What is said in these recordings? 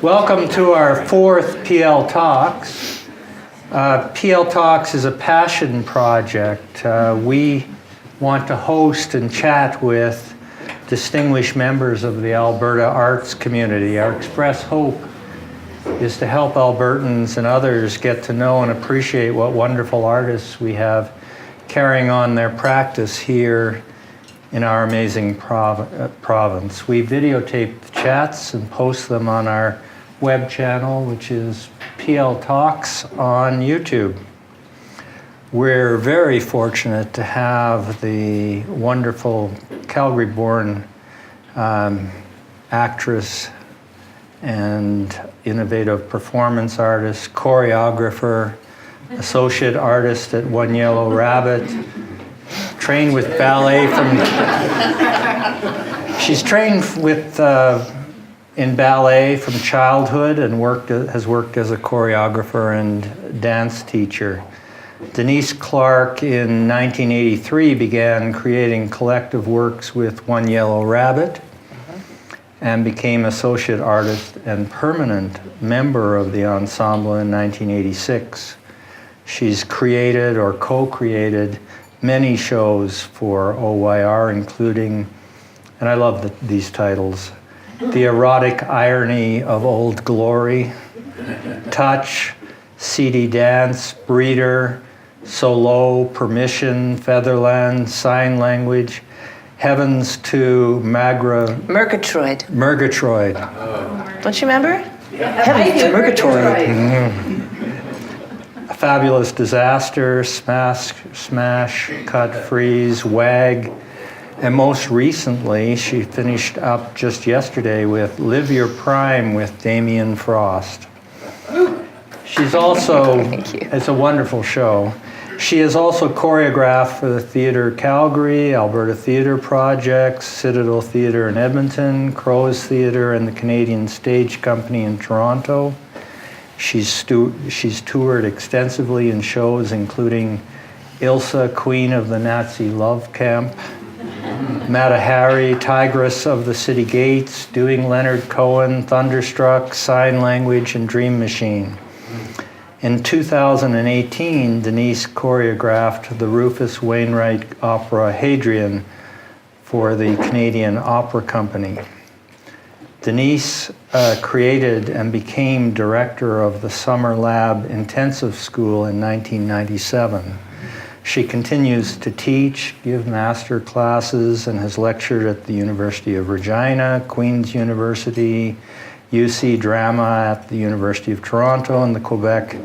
Welcome to our fourth PL Talks. PL Talks is a passion project. We want to host and chat with distinguished members of the Alberta arts community. Our express hope is to help Albertans and others get to know and appreciate what wonderful artists we have carrying on their practice here in our amazing province. We videotape the chats and post them on our web channel, which is PL Talks on YouTube. We're very fortunate to have the wonderful Calgary-born actress and innovative performance artist, choreographer, associate artist at One Yellow Rabbit, trained with ballet she's trained with in ballet from childhood and has worked as a choreographer and dance teacher. Denise Clarke in 1983 began creating collective works with One Yellow Rabbit and became associate artist and permanent member of the Ensemble in 1986. She's created or co-created many shows for OYR, including, and I love these titles, The Erotic Irony of Old Glory, Touch, CD Dance, Breeder, Solo, Permission, Featherland, Sign Language, Heavens to Murgatroyd. Murgatroyd. Don't you remember? Heavens to Murgatroyd. Mm-hmm. A Fabulous Disaster, Smash, Cut, Freeze, Wag, and most recently, she finished up just yesterday with Live Your Prime with Damien Frost. She's also, it's a wonderful show. She has also choreographed for the Theatre Calgary, Alberta Theatre Projects, Citadel Theatre in Edmonton, Crow's Theatre, and the Canadian Stage Company in Toronto. She's toured extensively in shows including Ilsa, Queen of the Nazi Love Camp, Mata Hari, Tigress of the City Gates, Doing Leonard Cohen, Thunderstruck, Sign Language, and Dream Machine. In 2018, Denise choreographed the Rufus Wainwright opera Hadrian for the Canadian Opera Company. Denise created and became director of the Summer Lab Intensive School in 1997. She continues to teach, give master classes, and has lectured at the University of Regina, Queen's University, UC Drama at the University of Toronto, and the Quebec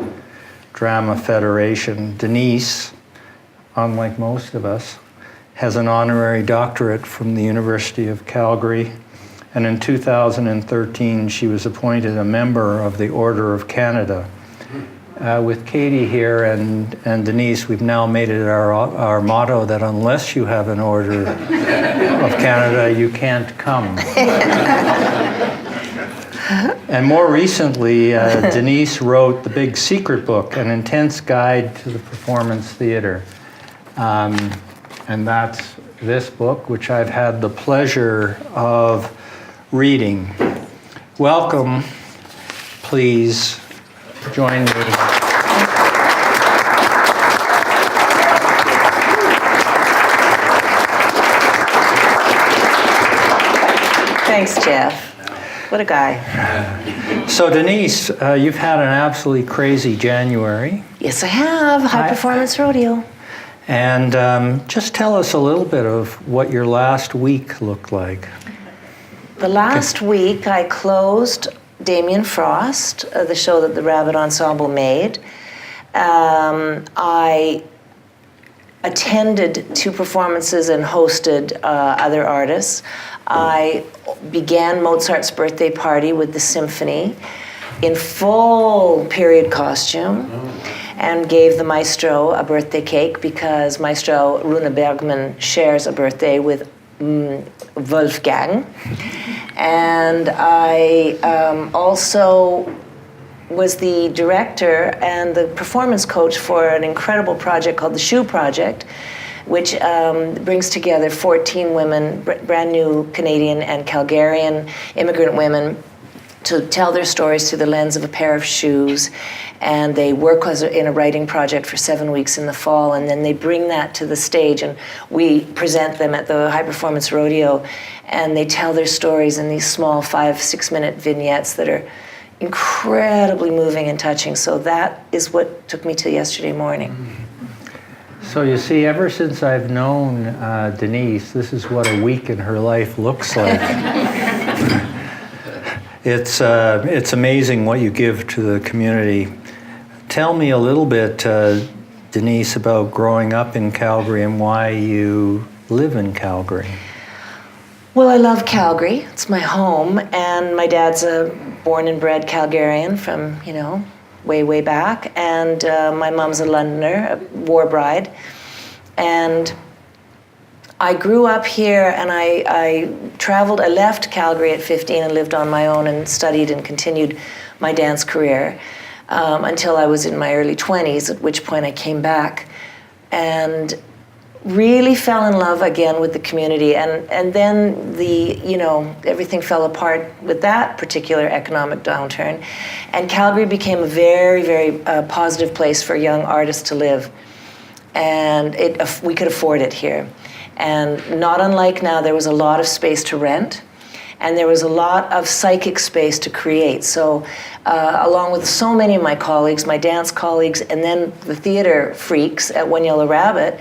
Drama Federation. Denise, unlike most of us, has an honorary doctorate from the University of Calgary, and in 2013 she was appointed a member of the Order of Canada. With Katie here and Denise, we've now made it our motto that unless you have an Order of Canada, you can't come. And more recently, Denise wrote The Big Secret Book, an intense guide to the performance theater. And that's this book, which I've had the pleasure of reading. Welcome, please join me. Thanks, Jeff. What a guy. So Denise, you've had an absolutely crazy January. Yes, I have. High Performance Rodeo. And just tell us a little bit of what your last week looked like. The last week I closed Damien Frost, the show that the Rabbit Ensemble made. I attended 2 performances and hosted other artists. I began Mozart's birthday party with the symphony in full period costume and gave the maestro a birthday cake because Maestro Rune Bergman shares a birthday with Wolfgang. And I also was the director and the performance coach for an incredible project called the Shoe Project, which brings together 14 women, brand new Canadian and Calgarian immigrant women, to tell their stories through the lens of a pair of shoes. And they work in a writing project for 7 weeks in the fall, and then they bring that to the stage, and we present them at the High Performance Rodeo, and they tell their stories in these small 5-6 minute vignettes that are incredibly moving and touching. So that is what took me to yesterday morning. So you see, ever since I've known Denise, this is what a week in her life looks like. It's amazing what you give to the community. Tell me a little bit, Denise, about growing up in Calgary and why you live in Calgary. Well, I love Calgary. It's my home, and my dad's a born and bred Calgarian from, way, way back, and my mom's a Londoner, a war bride, and I grew up here, and I traveled. I left Calgary at 15 and lived on my own and studied and continued my dance career until I was in my early 20s, at which point I came back and really fell in love again with the community. And then everything fell apart with that particular economic downturn. And Calgary became a very, very positive place for young artists to live. And we could afford it here. And not unlike now, there was a lot of space to rent, and there was a lot of psychic space to create. So along with so many of my colleagues, my dance colleagues, and then the theater freaks at One Yellow Rabbit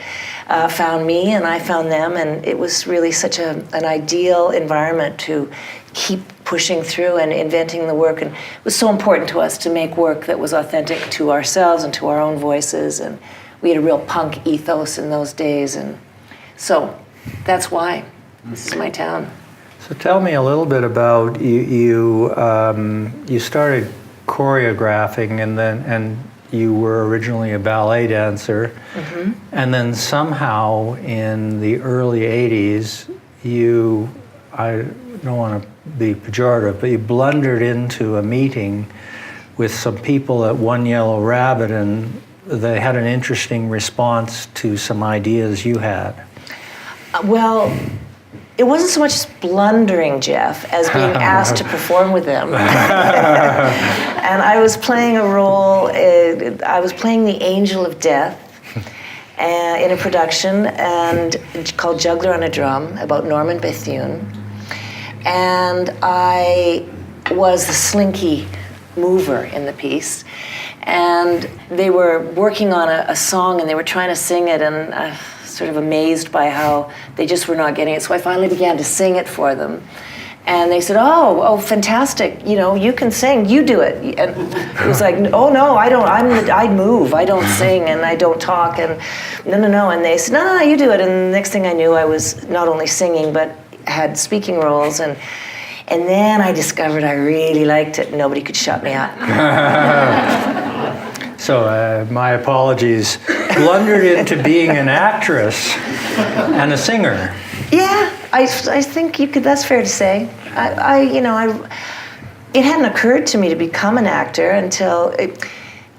found me, and I found them, and it was really such an ideal environment to keep pushing through and inventing the work. And it was so important to us to make work that was authentic to ourselves and to our own voices, and we had a real punk ethos in those days. And so that's why this is my town. So tell me a little bit about you started choreographing, and you were originally a ballet dancer, mm-hmm. and then somehow in the early 80s I don't want to be pejorative, but you blundered into a meeting with some people at One Yellow Rabbit, and they had an interesting response to some ideas you had. Well, it wasn't so much as blundering, Jeff, as being asked to perform with them. And I was playing a role, I was playing the Angel of Death in a production called Juggler on a Drum, about Norman Bethune. And I was the slinky mover in the piece. And they were working on a song, and they were trying to sing it, and sort of amazed by how they just were not getting it. So I finally began to sing it for them. And they said, oh, fantastic, you can sing, you do it. And it was like, oh no, I don't, I move, I don't sing, and I don't talk, and no. And they said, no, you do it. And the next thing I knew, I was not only singing, but had speaking roles. And then I discovered I really liked it, and nobody could shut me up. So my apologies. Blundered into being an actress and a singer. Yeah, I think you could. That's fair to say. It hadn't occurred to me to become an actor until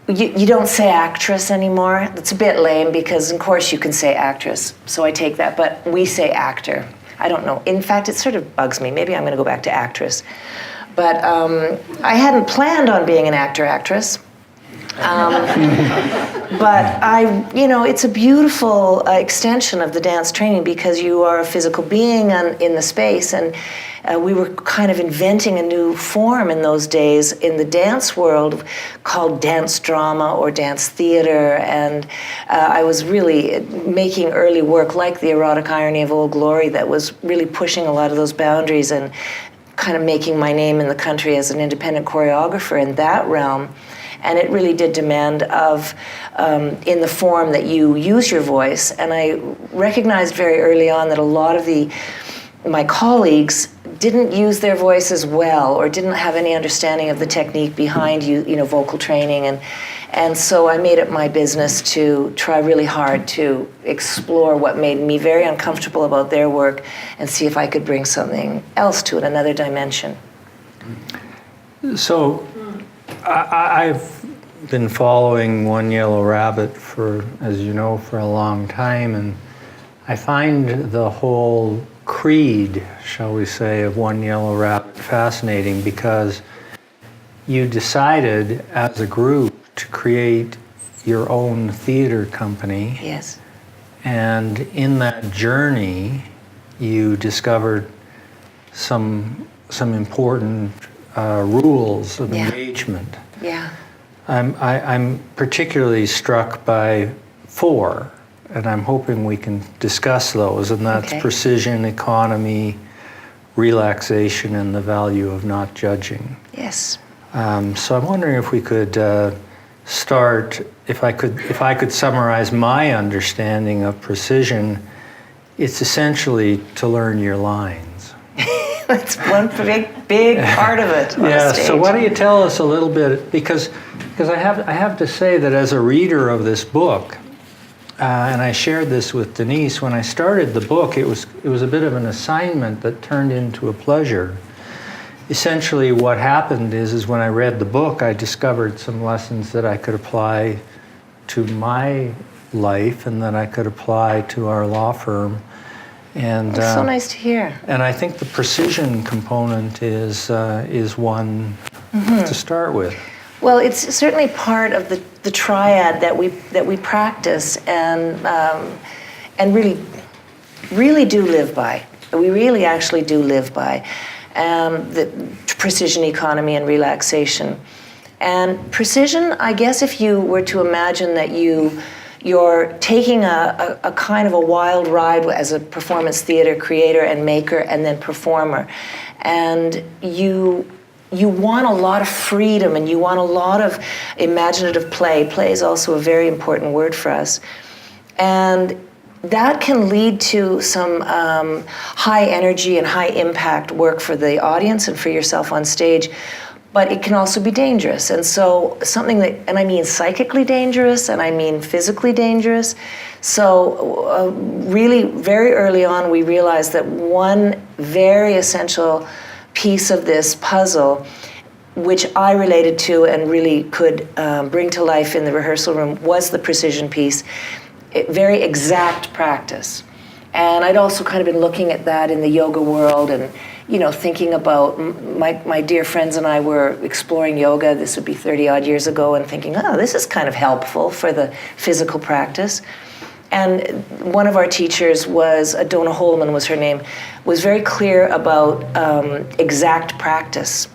you don't say actress anymore. It's a bit lame because, of course, you can say actress. So I take that, but we say actor. I don't know. In fact, it sort of bugs me. Maybe I'm going to go back to actress. But I hadn't planned on being an actress. But it's a beautiful extension of the dance training, because you are a physical being in the space, and we were kind of inventing a new form in those days in the dance world called dance drama or dance theater, and I was really making early work like the Erotic Irony of Old Glory that was really pushing a lot of those boundaries and kind of making my name in the country as an independent choreographer in that realm. And it really did demand of, in the form that you use your voice. And I recognized very early on that a lot of my colleagues didn't use their voices well, or didn't have any understanding of the technique behind vocal training. And so I made it my business to try really hard to explore what made me very uncomfortable about their work and see if I could bring something else to it, another dimension. So I've been following One Yellow Rabbit for a long time, and I find the whole creed, shall we say, of One Yellow Rabbit fascinating, because you decided as a group to create your own theater company. Yes. And in that journey, you discovered some important rules of engagement. Yeah. I'm particularly struck by 4, and I'm hoping we can discuss those, and that's precision, economy, relaxation, and the value of not judging. Yes. So I'm wondering if we could start, if I could summarize my understanding of precision, it's essentially to learn your lines. That's one big part of it. Yeah. So why don't you tell us a little bit, because I have to say that as a reader of this book, and I shared this with Denise when I started the book, it was a bit of an assignment that turned into a pleasure. Essentially, what happened is when I read the book, I discovered some lessons that I could apply to my life and that I could apply to our law firm. And it's so nice to hear. And I think the precision component is one to start with. Well, it's certainly part of the triad that we practice and really do live by. We really actually do live by the precision, economy, and relaxation. And precision, I guess, if you were to imagine that you're taking a kind of a wild ride as a performance theater creator and maker and then performer, and you want a lot of freedom and you want a lot of imaginative play. Play is also a very important word for us. And that can lead to some high energy and high impact work for the audience and for yourself on stage. But it can also be dangerous. And so something that, and I mean psychically dangerous, and I mean physically dangerous. So really very early on, we realized that one very essential piece of this puzzle, which I related to and really could bring to life in the rehearsal room, was the precision piece. Very exact practice. And I'd also kind of been looking at that in the yoga world and, thinking about my dear friends and I were exploring yoga, this would be 30 odd years ago, and thinking, this is kind of helpful for the physical practice. And one of our teachers was, Donna Holman was her name, was very clear about exact practice.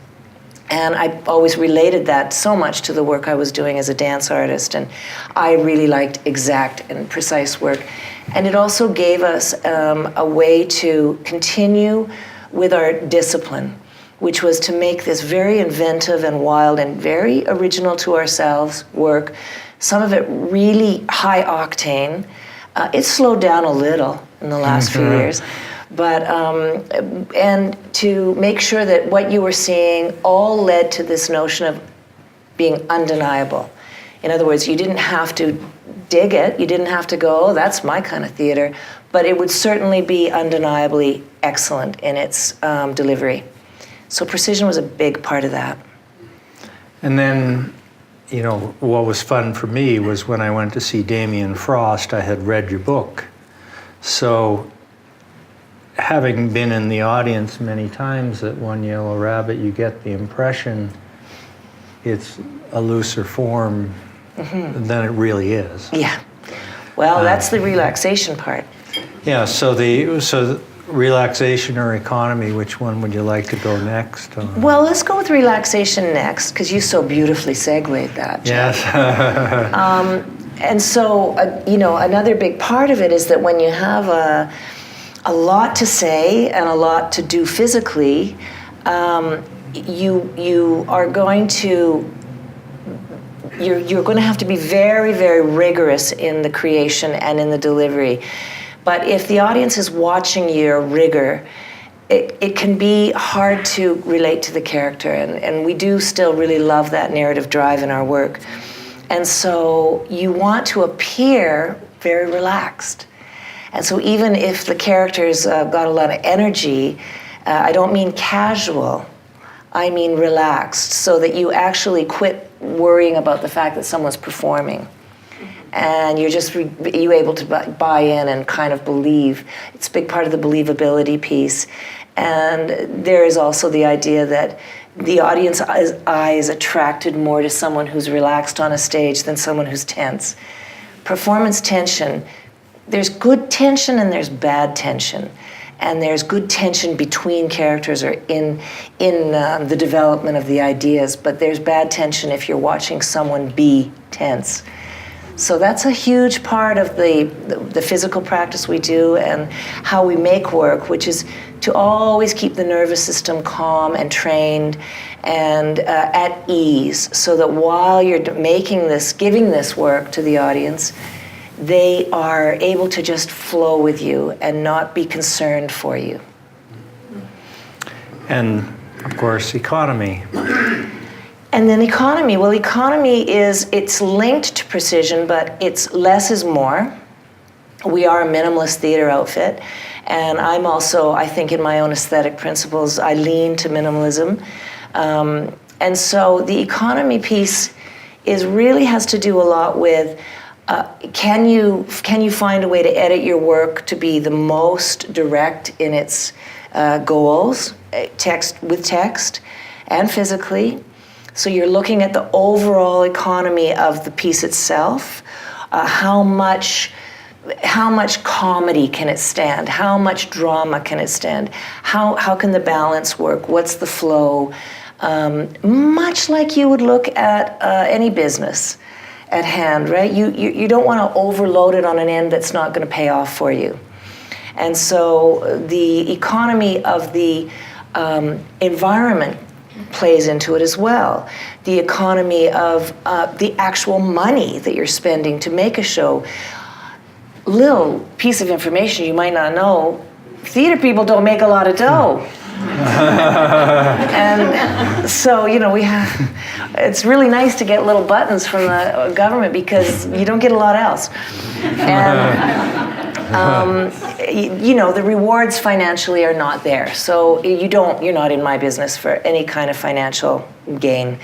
And I always related that so much to the work I was doing as a dance artist. And I really liked exact and precise work. And it also gave us a way to continue with our discipline, which was to make this very inventive and wild and very original to ourselves work. Some of it really high octane. It slowed down a little in the last few years. But, and to make sure that what you were seeing all led to this notion of being undeniable. In other words, you didn't have to dig it, you didn't have to go, oh, that's my kind of theater, but it would certainly be undeniably excellent in its delivery. So precision was a big part of that. And then, what was fun for me was when I went to see Damien Frost, I had read your book. So having been in the audience many times at One Yellow Rabbit, you get the impression it's a looser form than it really is. Yeah. Well, that's the relaxation part. Yeah, so relaxation or economy, which one would you like to go next? Well, let's go with relaxation next, because you so beautifully segued that, Jeff. Yes. And so, another big part of it is that when you have a lot to say and a lot to do physically, you are going to you're going to have to be very, very rigorous in the creation and in the delivery. But if the audience is watching your rigor, it can be hard to relate to the character, and we do still really love that narrative drive in our work. And so you want to appear very relaxed. And so even if the character's got a lot of energy, I don't mean casual, I mean relaxed, so that you actually quit worrying about the fact that someone's performing. And you're just you able to buy in and kind of believe. It's a big part of the believability piece. And there is also the idea that the audience eye is attracted more to someone who's relaxed on a stage than someone who's tense. Performance tension, there's good tension and there's bad tension. And there's good tension between characters or in the development of the ideas, but there's bad tension if you're watching someone be tense. So that's a huge part of the physical practice we do and how we make work, which is to always keep the nervous system calm and trained and at ease, so that while you're making this, giving this work to the audience, they are able to just flow with you and not be concerned for you. And of course, economy. And then economy. Well, economy it's linked to precision, but it's less is more. We are a minimalist theater outfit. And I'm also, I think in my own aesthetic principles, I lean to minimalism. And so the economy piece really has to do a lot with can you find a way to edit your work to be the most direct in its goals, text and physically? So you're looking at the overall economy of the piece itself. How much comedy can it stand? How much drama can it stand? How can the balance work? What's the flow? Much like you would look at any business at hand, right? You don't want to overload it on an end that's not going to pay off for you. And so the economy of the environment plays into it as well. The economy of the actual money that you're spending to make a show. Little piece of information you might not know, theater people don't make a lot of dough. And so, it's really nice to get little buttons from the government because you don't get a lot else. And, the rewards financially are not there. So you're not in my business for any kind of financial gain.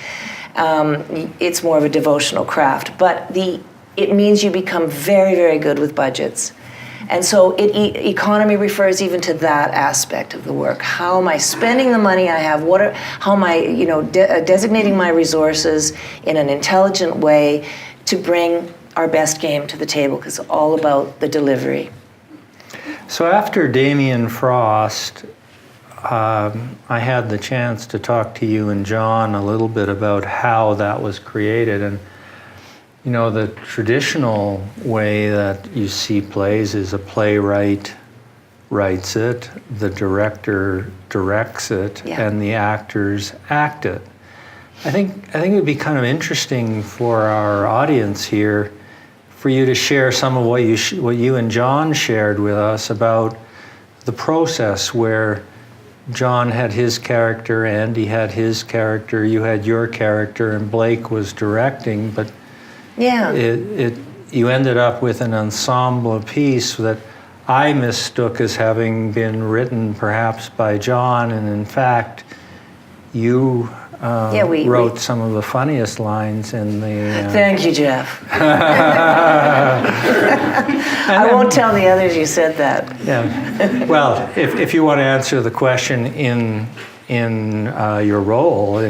It's more of a devotional craft. But it means you become very, very good with budgets. And so economy refers even to that aspect of the work. How am I spending the money I have? How am I, designating my resources in an intelligent way to bring our best game to the table? Because it's all about the delivery. So after Damien Frost, I had the chance to talk to you and John a little bit about how that was created. And the traditional way that you see plays is a playwright writes it, the director directs it, and the actors act it. I think it would be kind of interesting for our audience here for you to share some of what you and John shared with us about the process where John had his character, Andy had his character, you had your character, and Blake was directing, but you ended up with an ensemble piece that I mistook as having been written perhaps by John, and in fact, you wrote some of the funniest lines in the... Thank you, Jeff. I won't tell the others you said that. Yeah. Well, if you want to answer the question in your role,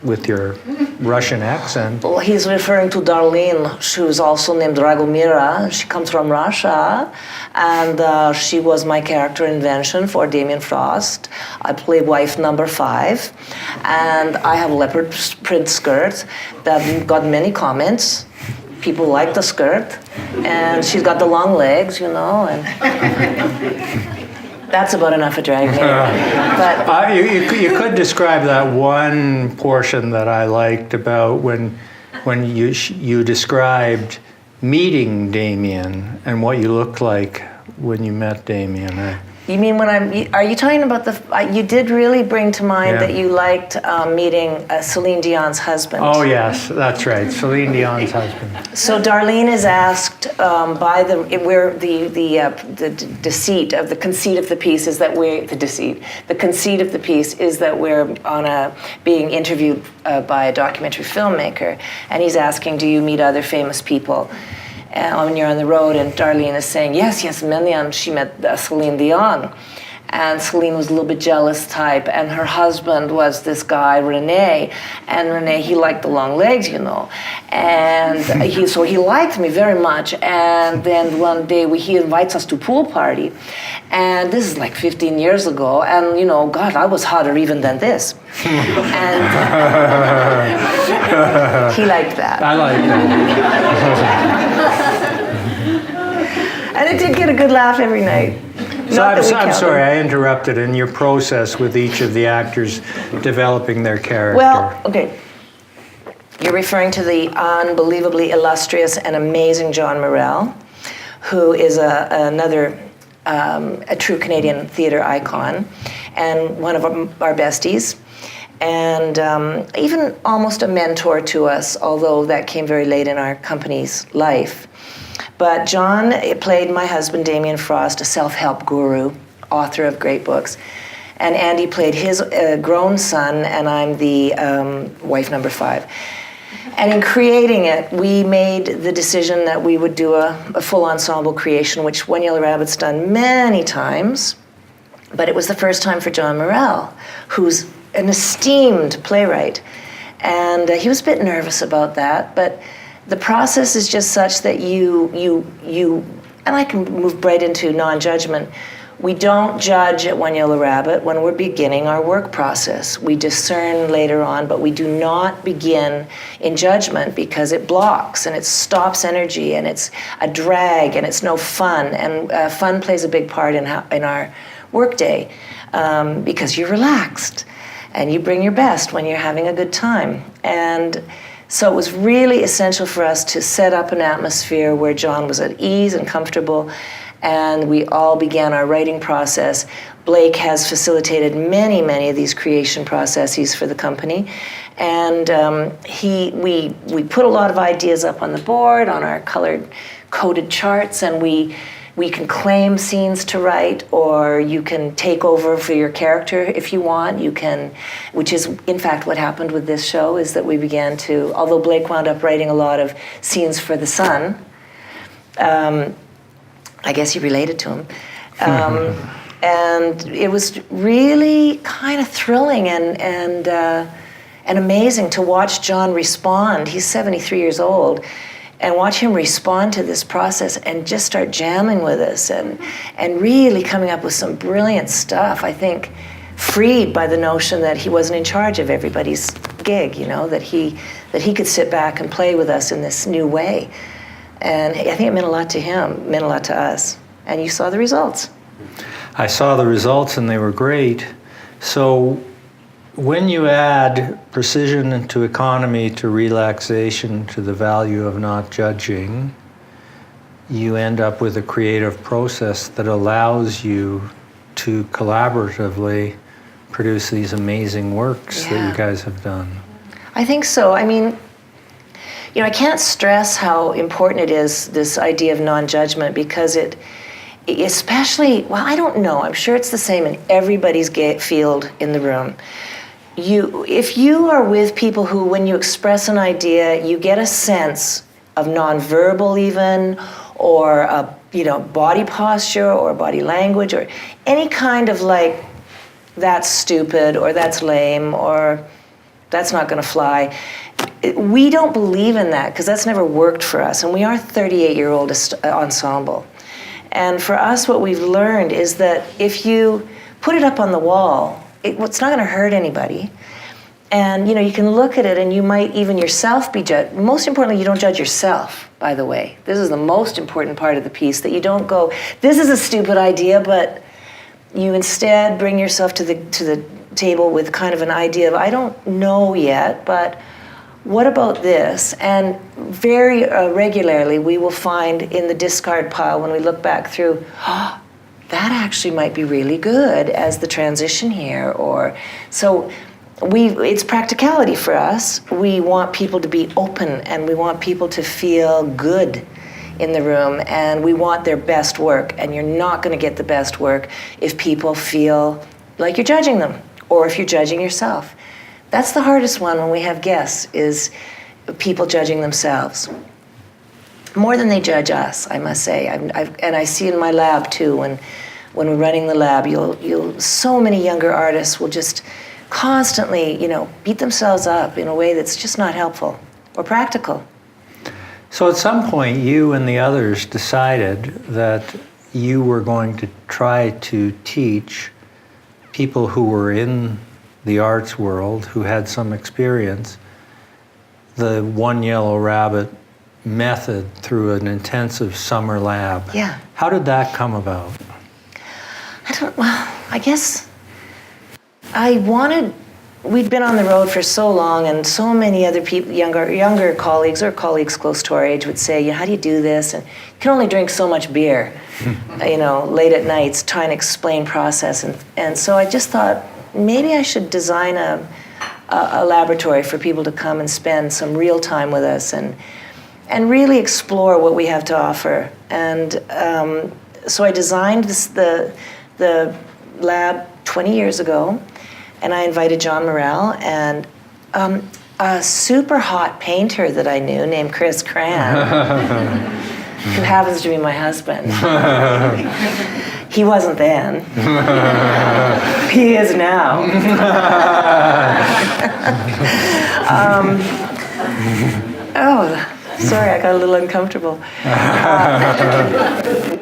with your Russian accent. Well, he's referring to Darlene, who's also named Dragomira. She comes from Russia, and she was my character invention for Damien Frost. I play wife number 5, and I have a leopard print skirt that got many comments. People like the skirt, and she's got the long legs, and... That's about enough of Dragomir. But you could describe that one portion that I liked about when you described meeting Damien and what you looked like when you met Damien. You mean are you talking about you did really bring to mind that you liked meeting Celine Dion's husband? Oh yes, that's right, Celine Dion's husband. So Darlene is asked by the conceit of the piece is that we're being interviewed by a documentary filmmaker, and he's asking, do you meet other famous people when you're on the road? And Darlene is saying, yes, many, and she met Celine Dion. and Celine was a little bit jealous type, and her husband was this guy, Rene, and Rene, he liked the long legs, you know, and so he liked me very much, and then one day he invites us to pool party, and this is like 15 years ago, and you know, God, I was hotter even than this. And he liked that. I like that. And it did get a good laugh every night. So I'm sorry, I interrupted in your process with each of the actors developing their character. Well, okay. You're referring to the unbelievably illustrious and amazing John Morrell, who is another a true Canadian theatre icon and one of our besties, and even almost a mentor to us, although that came very late in our company's life. But John played my husband, Damien Frost, a self-help guru, author of great books. And Andy played his grown son, and I'm the wife number 5. And in creating it, we made the decision that we would do a full ensemble creation, which One Yellow Rabbit's done many times. But it was the first time for John Morrell, who's an esteemed playwright. And he was a bit nervous about that, but the process is just such that you, and I can move right into non-judgment. We don't judge at One Yellow Rabbit when we're beginning our work process. We discern later on, but we do not begin in judgment because it blocks and it stops energy and it's a drag and it's no fun. And fun plays a big part in our workday because you're relaxed and you bring your best when you're having a good time. And so it was really essential for us to set up an atmosphere where John was at ease and comfortable, and we all began our writing process. Blake has facilitated many of these creation processes for the company, and we put a lot of ideas up on the board, on our colored-coded charts, and we can claim scenes to write, or you can take over for your character if you want. You can, which is in fact what happened with this show, is that we began to, although Blake wound up writing a lot of scenes for the son, I guess he related to him, and it was really kind of thrilling and amazing to watch John respond. He's 73 years old. And watch him respond to this process and just start jamming with us and really coming up with some brilliant stuff. I think freed by the notion that he wasn't in charge of everybody's gig, you know, that he could sit back and play with us in this new way. And I think it meant a lot to him, meant a lot to us. And you saw the results. I saw the results and they were great. So when you add precision to economy to relaxation to the value of not judging, you end up with a creative process that allows you to collaboratively produce these amazing works that you guys have done. I think so. I mean, you know, I can't stress how important it is, this idea of non-judgment, because it especially, well, I don't know, I'm sure it's the same in everybody's field in the room. If you are with people who, when you express an idea, you get a sense of nonverbal even, or body posture or body language, or any kind of like, that's stupid, or that's lame, or that's not going to fly. We don't believe in that because that's never worked for us, and we are a 38-year-old ensemble. And for us, what we've learned is that if you put it up on the wall, it's not going to hurt anybody. And you can look at it and you might even yourself be judged. Most importantly, you don't judge yourself, by the way. This is the most important part of the piece, that you don't go, this is a stupid idea, but you instead bring yourself to the table with kind of an idea of, I don't know yet, but what about this? And very regularly we will find in the discard pile, when we look back through, that actually might be really good as the transition here. Or so it's practicality for us. We want people to be open, and we want people to feel good in the room, and we want their best work. And you're not going to get the best work if people feel like you're judging them, or if you're judging yourself. That's the hardest one when we have guests, is people judging themselves. More than they judge us, I must say. And I see in my lab too, when when we're running the lab, so many younger artists will just constantly, beat themselves up in a way that's just not helpful or practical. So at some point, you and the others decided that you were going to try to teach people who were in the arts world, who had some experience, the One Yellow Rabbit method through an intensive summer lab. Yeah. How did that come about? I guess we'd been on the road for so long, and so many other people, younger colleagues or colleagues close to our age would say, how do you do this? And you can only drink so much beer, late at nights, trying to explain process. And so I just thought, maybe I should design a laboratory for people to come and spend some real time with us and really explore what we have to offer. And so I designed the lab 20 years ago, and I invited John Morrell and a super hot painter that I knew named Chris Cran, who happens to be my husband. He wasn't then. He is now. Sorry, I got a little uncomfortable.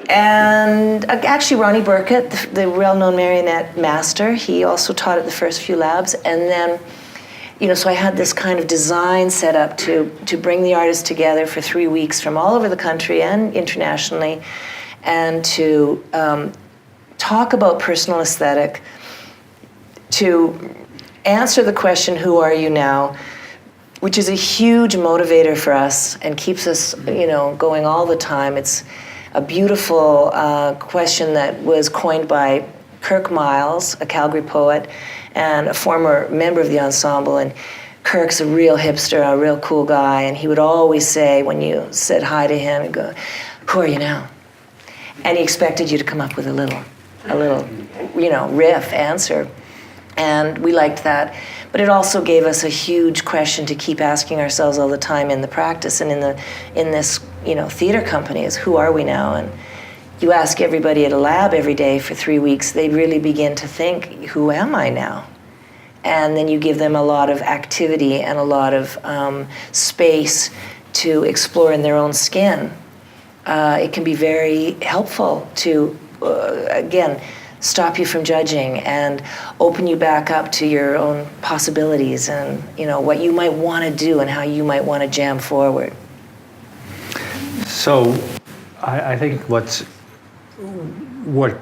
And actually, Ronnie Burkett, the well-known marionette master, he also taught at the first few labs. And then, so I had this kind of design set up to bring the artists together for 3 weeks from all over the country and internationally, and to talk about personal aesthetic, to answer the question, who are you now? Which is a huge motivator for us and keeps us, going all the time. It's a beautiful question that was coined by Kirk Miles, a Calgary poet, and a former member of the Ensemble. And Kirk's a real hipster, a real cool guy, and he would always say, when you said hi to him, he'd go, "Who are you now?" And he expected you to come up with a little, riff answer. And we liked that. But it also gave us a huge question to keep asking ourselves all the time in the practice and in this theater company is, who are we now? And you ask everybody at a lab every day for 3 weeks, they really begin to think, who am I now? And then you give them a lot of activity and a lot of space to explore in their own skin. It can be very helpful to, again, stop you from judging and open you back up to your own possibilities and what you might want to do and how you might want to jam forward. So I think what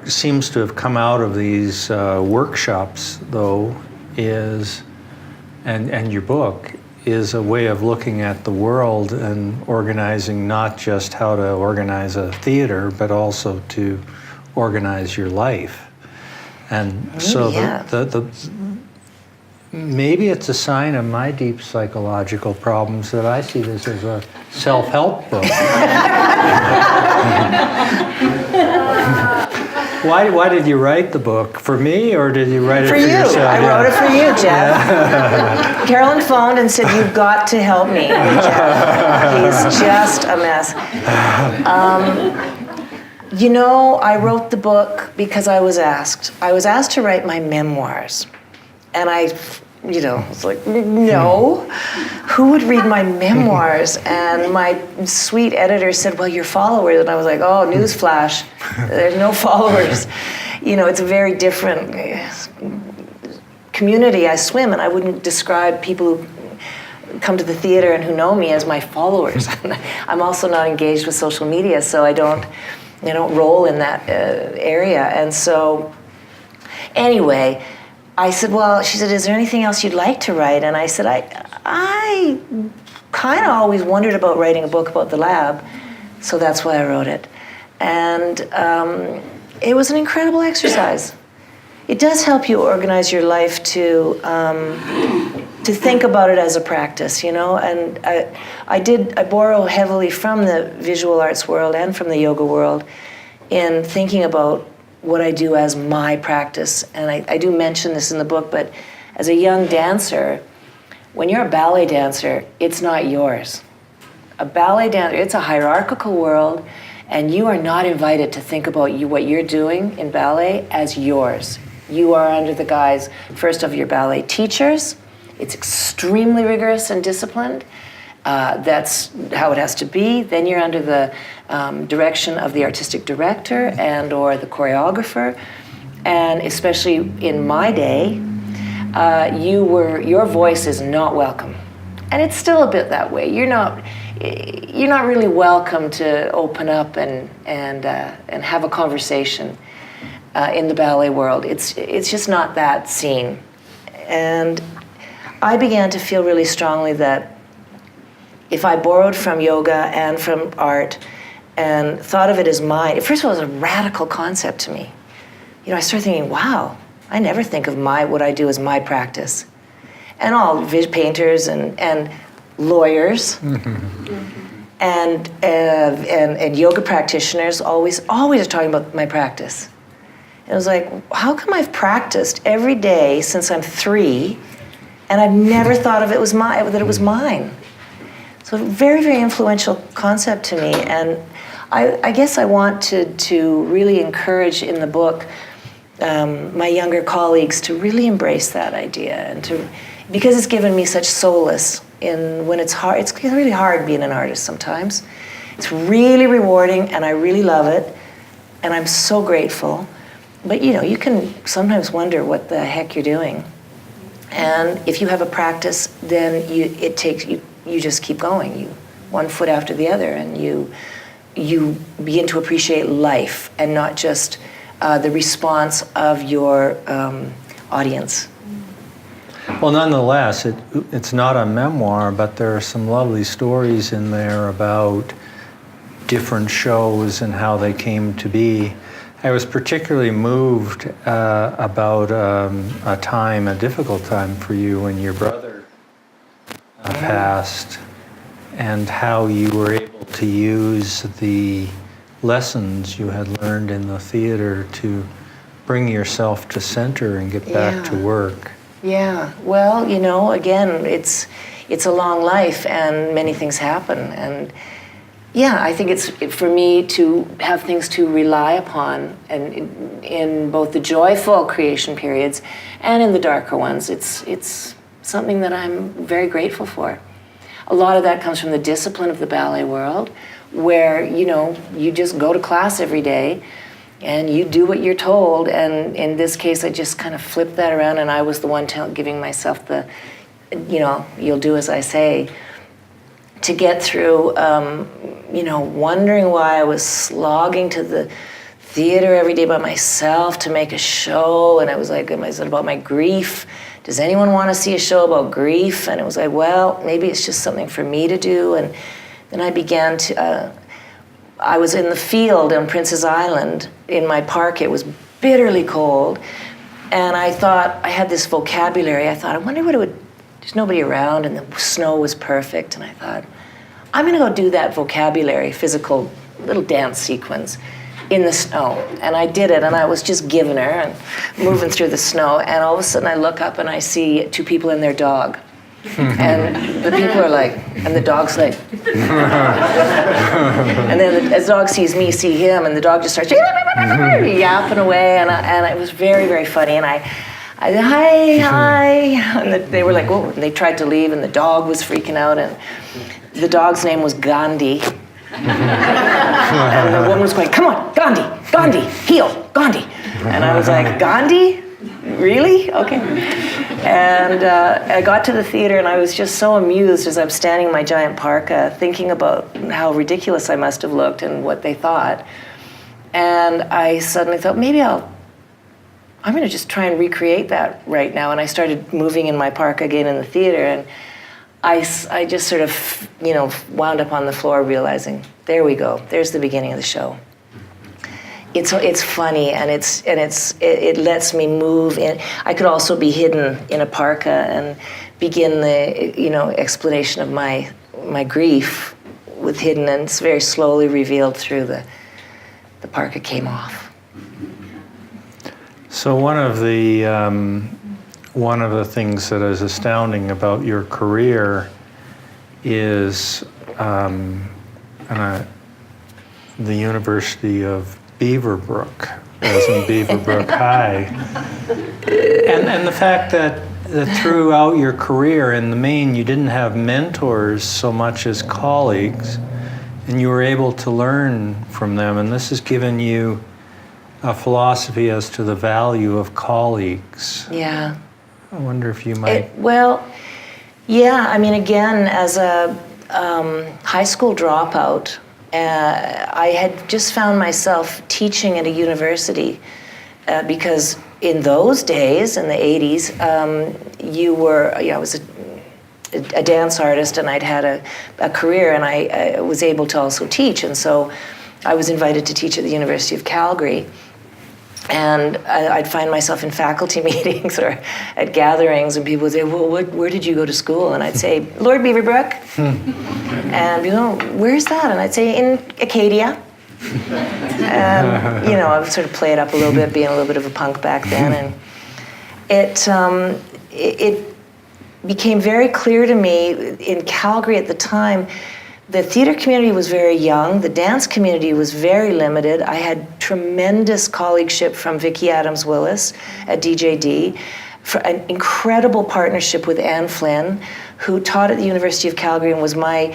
seems to have come out of these workshops, though, is, and your book, is a way of looking at the world and organizing not just how to organize a theater, but also to organize your life. And so maybe it's a sign of my deep psychological problems that I see this as a self-help book. Why did you write the book? For me, or did you write it for yourself? I wrote it for you, Jeff. Yeah. Carolyn phoned and said, "You've got to help me, Jeff. He's just a mess." I wrote the book because I was asked. I was asked to write my memoirs. And I, was like, no, who would read my memoirs? And my sweet editor said, well, your followers. And I was like, oh, newsflash, there's no followers. It's a very different community I swim, and I wouldn't describe people who come to the theater and who know me as my followers. I'm also not engaged with social media, so I don't roll in that area. And so, anyway, I said, she said, is there anything else you'd like to write? And I said, I kind of always wondered about writing a book about the lab, so that's why I wrote it. And it was an incredible exercise. It does help you organize your life to think about it as a practice, and I borrow heavily from the visual arts world and from the yoga world in thinking about what I do as my practice. And I do mention this in the book, but as a young dancer, when you're a ballet dancer, it's not yours. A ballet dancer, it's a hierarchical world, And you are not invited to think about what you're doing in ballet as yours. You are under the guise, first, of your ballet teachers. It's extremely rigorous and disciplined. That's how it has to be. Then you're under the direction of the artistic director and or the choreographer. And especially in my day, your voice is not welcome. And it's still a bit that way. You're not really welcome to open up and have a conversation in the ballet world. It's just not that scene. And I began to feel really strongly that if I borrowed from yoga and from art and thought of it as mine, first of all, it was a radical concept to me. You know, I started thinking, wow, I never think of what I do as my practice. And all painters and lawyers and yoga practitioners always are talking about my practice. And it was like, how come I've practiced every day since I'm 3, and I've never thought of that it was mine? So a very, very influential concept to me. And I guess I wanted to really encourage in the book my younger colleagues to really embrace that idea, and because it's given me such solace when it's hard. It's really hard being an artist sometimes. It's really rewarding, and I really love it, and I'm so grateful. But you can sometimes wonder what the heck you're doing. And if you have a practice, then you just keep going, one foot after the other, and you begin to appreciate life and not just the response of your audience. Well, nonetheless, it's not a memoir, but there are some lovely stories in there about different shows and how they came to be. I was particularly moved about a difficult time for you when your brother passed, and how you were able to use the lessons you had learned in the theater to bring yourself to center and get back to work. Yeah, well, again, it's a long life and many things happen. And yeah, I think it's for me to have things to rely upon, and in both the joyful creation periods and in the darker ones, it's something that I'm very grateful for. A lot of that comes from the discipline of the ballet world, where, you just go to class every day and you do what you're told. And in this case, I just kind of flipped that around, and I was the one giving myself the, you'll do as I say, to get through, wondering why I was slogging to the theater every day by myself to make a show. And I was like, I said about my grief. Does anyone want to see a show about grief? And it was like, well, maybe it's just something for me to do. And then I began to, I was in the field on Princess Island in my park. It was bitterly cold. And I thought, I had this vocabulary. I thought, I wonder what it would, there's nobody around, and the snow was perfect. And I thought, I'm going to go do that vocabulary, physical little dance sequence in the snow. And I did it, and I was just giving her and moving through the snow. And all of a sudden I look up and I see 2 people and their dog. And the people are like, and the dog's like, and then as the dog sees me, see him, and the dog just starts yapping away, and it was very, very funny. And I hi, and they were like, whoa, and they tried to leave, and the dog was freaking out, and the dog's name was Gandhi. And the woman was going, come on, Gandhi, heel, Gandhi. And I was like, Gandhi? Really? Okay. And I got to the theater, and I was just so amused as I'm standing in my giant parka, thinking about how ridiculous I must have looked and what they thought. And I suddenly thought, maybe I'm going to just try and recreate that right now. And I started moving in my parka again in the theater, and I just sort of, wound up on the floor realizing, there we go. There's the beginning of the show. It's funny, and it lets me move in. I could also be hidden in a parka and begin the explanation of my grief with hidden, and it's very slowly revealed through the parka came off. So one of the things that is astounding about your career is, the University of Beaverbrook, as in Beaverbrook High. And the fact that throughout your career in the main, you didn't have mentors so much as colleagues, and you were able to learn from them, and this has given you a philosophy as to the value of colleagues. Yeah. I wonder if you might... Well, yeah, I mean, again, as a high school dropout, I had just found myself teaching at a university because in those days, in the 80s, I was a dance artist, and I'd had a career, and I was able to also teach, and so I was invited to teach at the University of Calgary. And I'd find myself in faculty meetings or at gatherings, and people would say, well, where did you go to school? And I'd say, Lord Beaverbrook. And people, where's that? And I'd say, in Acadia. And, I would sort of play it up a little bit, being a little bit of a punk back then. And it became very clear to me in Calgary at the time, the theater community was very young. The dance community was very limited. I had tremendous colleagueship from Vicki Adams-Willis at DJD, for an incredible partnership with Anne Flynn, who taught at the University of Calgary and was my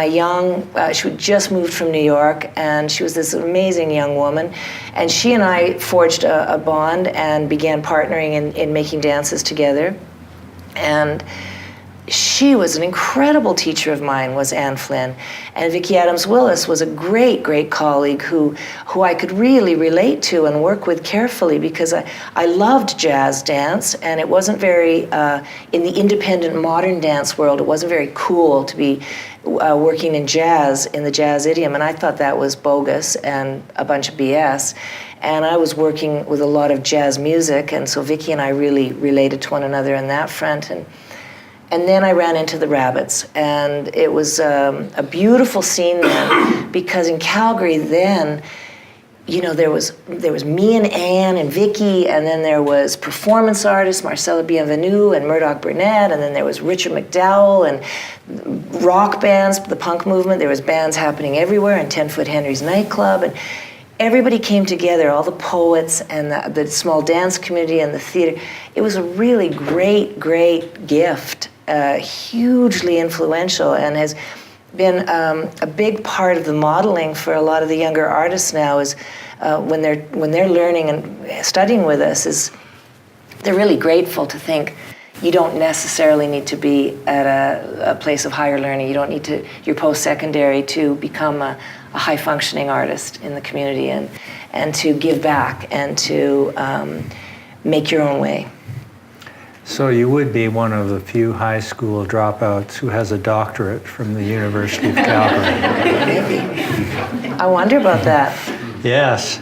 young, she had just moved from New York, and she was this amazing young woman. And she and I forged a bond and began partnering in making dances together. And she was an incredible teacher of mine, was Anne Flynn. And Vicki Adams-Willis was a great, great colleague who I could really relate to and work with carefully, because I loved jazz dance, and it wasn't very, in the independent modern dance world, it wasn't very cool to be working in jazz, in the jazz idiom, and I thought that was bogus and a bunch of BS. And I was working with a lot of jazz music, and so Vicki and I really related to one another in that front. And then I ran into the Rabbits, and it was a beautiful scene then, because in Calgary then, there was me and Anne and Vicki, and then there was performance artists, Marcella Bienvenue and Murdoch Burnett, and then there was Richard McDowell and rock bands, the punk movement. There was bands happening everywhere, and 10 Foot Henry's nightclub, and everybody came together, all the poets and the small dance community and the theater. It was a really great, great gift. Hugely influential, and has been a big part of the modeling for a lot of the younger artists now. Is when they're learning and studying with us, is they're really grateful to think you don't necessarily need to be at a place of higher learning. You don't need to your post-secondary to become a high functioning artist in the community, and to give back and to make your own way. So you would be one of the few high school dropouts who has a doctorate from the University of Calgary. Maybe. I wonder about that. Yes.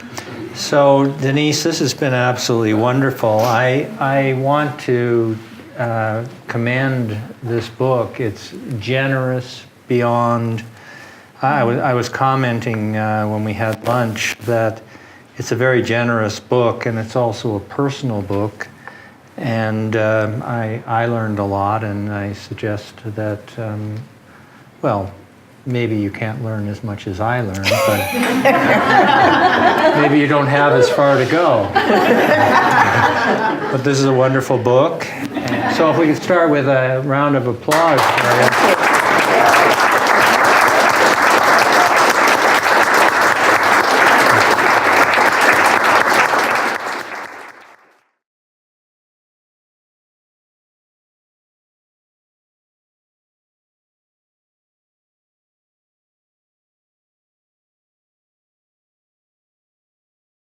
So Denise, this has been absolutely wonderful. I want to commend this book. It's generous beyond... I was commenting when we had lunch that it's a very generous book, and it's also a personal book. And I learned a lot, and I suggest that, maybe you can't learn as much as I learned, but maybe you don't have as far to go. But this is a wonderful book. So if we could start with a round of applause for you.